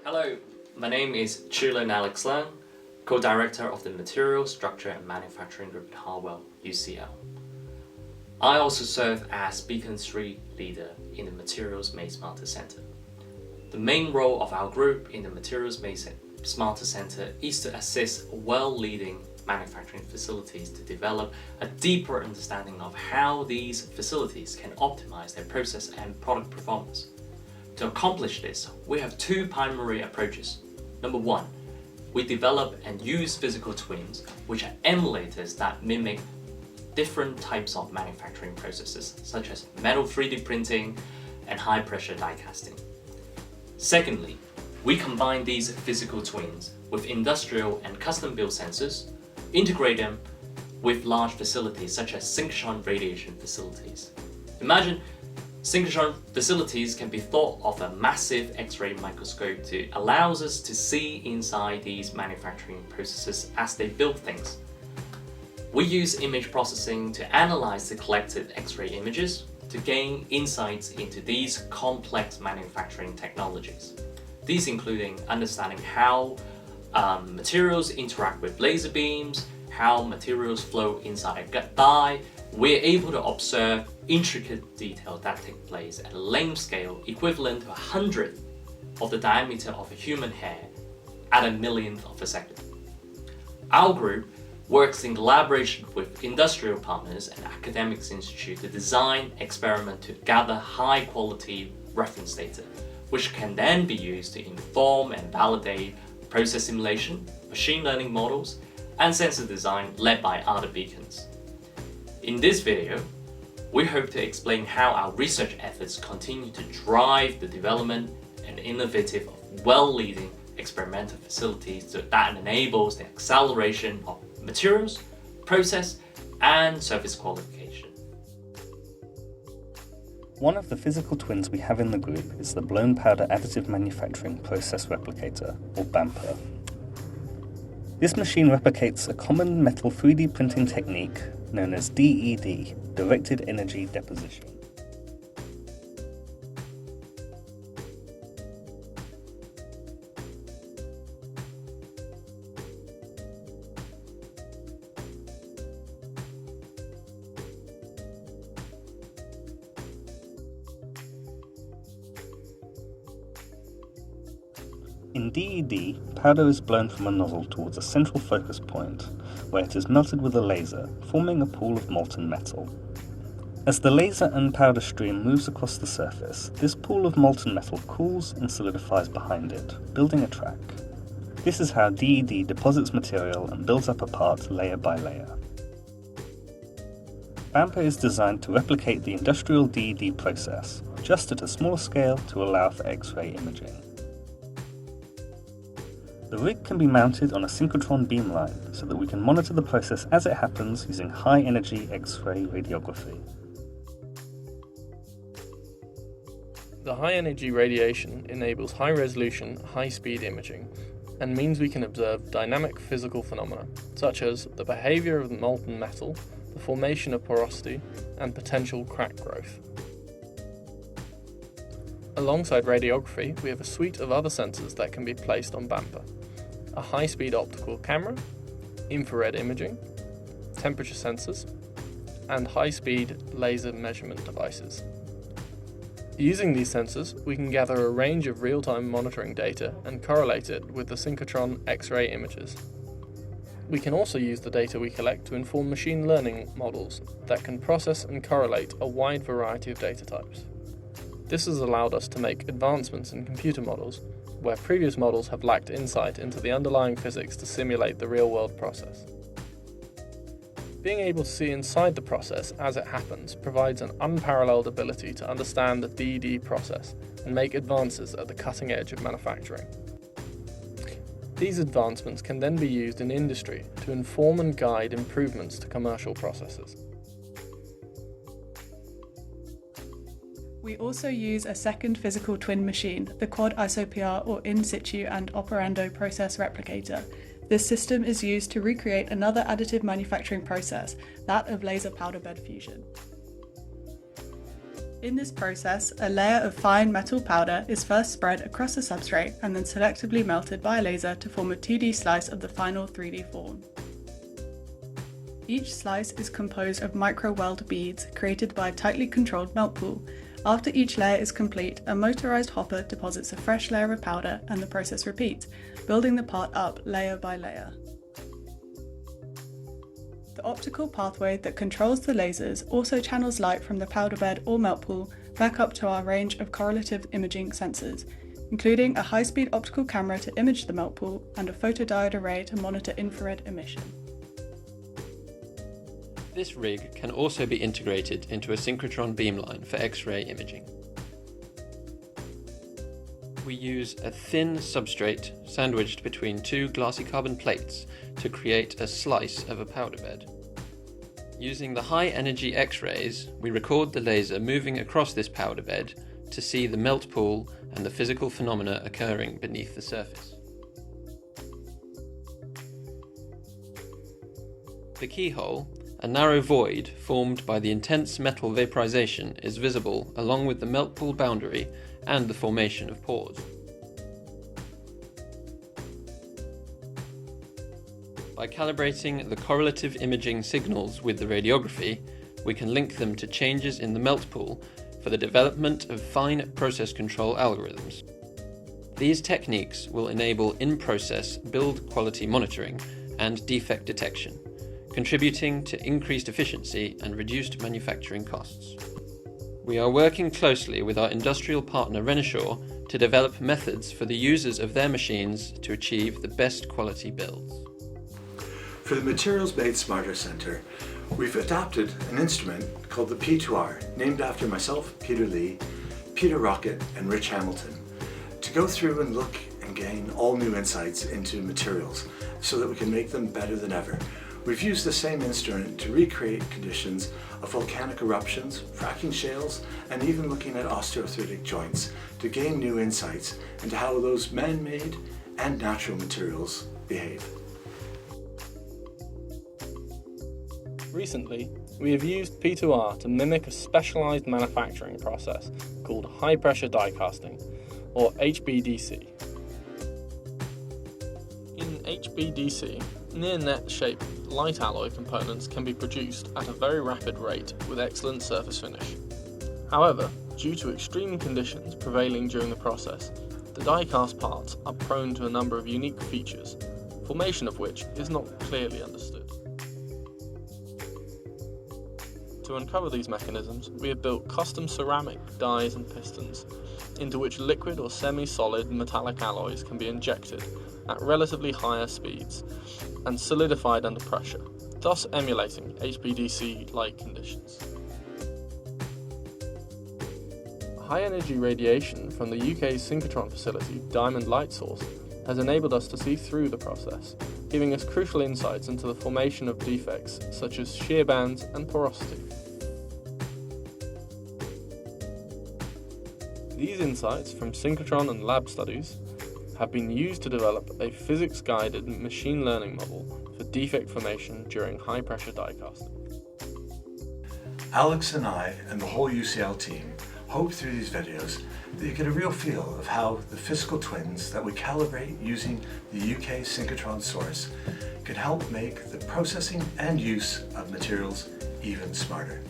Hello, my name is Chilun Alex Leung, co-director of the Materials, Structure and Manufacturing Group at Harwell, UCL. I also serve as Beacon 3 leader in the Materials Made Smarter Center. The main role of our group in the Materials Made Smarter Center is to assist well-leading manufacturing facilities to develop a deeper understanding of how these facilities can optimize their process and product performance. To accomplish this, we have two primary approaches. Number one, we develop and use physical twins, which are emulators that mimic different types of manufacturing processes, such as metal 3D printing and high-pressure die casting. Secondly, we combine these physical twins with industrial and custom-built sensors, integrate them with large facilities such as synchrotron radiation facilities. Imagine synchrotron facilities can be thought of a massive X-ray microscope to allow us to see inside these manufacturing processes as they build things. We use image processing to analyze the collected X-ray images to gain insights into these complex manufacturing technologies. These including understanding how materials interact with laser beams, how materials flow inside a die. We're able to observe intricate detail that take place at a length scale equivalent to 100th of the diameter of a human hair at a millionth of a second. Our group works in collaboration with industrial partners and academics institutes to design, experiment to gather high quality reference data, which can then be used to inform and validate process simulation, machine learning models, and sensor design led by other beacons. In this video, we hope to explain how our research efforts continue to drive the development and innovative of well-leading experimental facilities that enables the acceleration of materials, process, and service qualification. One of the physical twins we have in the group is the Blown Powder Additive Manufacturing Process Replicator, or BAMPR. This machine replicates a common metal 3D printing technique known as DED, Directed Energy Deposition. In DED, powder is blown from a nozzle towards a central focus point, where it is melted with a laser, forming a pool of molten metal. As the laser and powder stream moves across the surface, this pool of molten metal cools and solidifies behind it, building a track. This is how DED deposits material and builds up a part layer by layer. BAMPR is designed to replicate the industrial DED process, just at a smaller scale to allow for X-ray imaging. The rig can be mounted on a synchrotron beamline so that we can monitor the process as it happens using high-energy X-ray radiography. The high-energy radiation enables high-resolution, high-speed imaging and means we can observe dynamic physical phenomena such as the behavior of molten metal, the formation of porosity, and potential crack growth. Alongside radiography, we have a suite of other sensors that can be placed on BAMPR. A high-speed optical camera, infrared imaging, temperature sensors, and high-speed laser measurement devices. Using these sensors, we can gather a range of real-time monitoring data and correlate it with the synchrotron X-ray images. We can also use the data we collect to inform machine learning models that can process and correlate a wide variety of data types. This has allowed us to make advancements in computer models, where previous models have lacked insight into the underlying physics to simulate the real-world process. Being able to see inside the process as it happens provides an unparalleled ability to understand the DED process and make advances at the cutting edge of manufacturing. These advancements can then be used in industry to inform and guide improvements to commercial processes. We also use a second physical twin machine, the Quad IsoPR or In Situ and Operando Process Replicator. This system is used to recreate another additive manufacturing process, that of laser powder bed fusion. In this process, a layer of fine metal powder is first spread across the substrate and then selectively melted by a laser to form a 2D slice of the final 3D form. Each slice is composed of micro-weld beads created by a tightly controlled melt pool. After each layer is complete, a motorized hopper deposits a fresh layer of powder and the process repeats, building the part up layer by layer. The optical pathway that controls the lasers also channels light from the powder bed or melt pool back up to our range of correlative imaging sensors, including a high-speed optical camera to image the melt pool and a photodiode array to monitor infrared emission. This rig can also be integrated into a synchrotron beamline for X-ray imaging. We use a thin substrate sandwiched between two glassy carbon plates to create a slice of a powder bed. Using the high-energy X-rays, we record the laser moving across this powder bed to see the melt pool and the physical phenomena occurring beneath the surface. The keyhole, a narrow void formed by the intense metal vaporization, is visible along with the melt pool boundary and the formation of pores. By calibrating the correlative imaging signals with the radiography, we can link them to changes in the melt pool for the development of fine process control algorithms. These techniques will enable in-process build quality monitoring and defect detection, contributing to increased efficiency and reduced manufacturing costs. We are working closely with our industrial partner Renishaw to develop methods for the users of their machines to achieve the best quality builds. For the Materials Made Smarter Center, we've adapted an instrument called the P2R, named after myself, Peter Lee, Peter Rocket, and Rich Hamilton, to go through and look and gain all new insights into materials so that we can make them better than ever. We've used the same instrument to recreate conditions of volcanic eruptions, fracking shales, and even looking at osteoarthritic joints to gain new insights into how those man-made and natural materials behave. Recently, we have used P2R to mimic a specialized manufacturing process called high-pressure die casting, or HBDC. In HBDC, near-net-shaped light alloy components can be produced at a very rapid rate with excellent surface finish. However, due to extreme conditions prevailing during the process, the die-cast parts are prone to a number of unique features, formation of which is not clearly understood. To uncover these mechanisms, we have built custom ceramic dies and pistons, into which liquid or semi-solid metallic alloys can be injected at relatively higher speeds and solidified under pressure, thus emulating HBDC-like conditions. High-energy radiation from the UK's synchrotron facility, Diamond Light Source, has enabled us to see through the process, giving us crucial insights into the formation of defects such as shear bands and porosity. These insights from synchrotron and lab studies have been used to develop a physics-guided machine learning model for defect formation during high-pressure die casting. Alex and I and the whole UCL team hope through these videos that you get a real feel of how the physical twins that we calibrate using the UK synchrotron source can help make the processing and use of materials even smarter.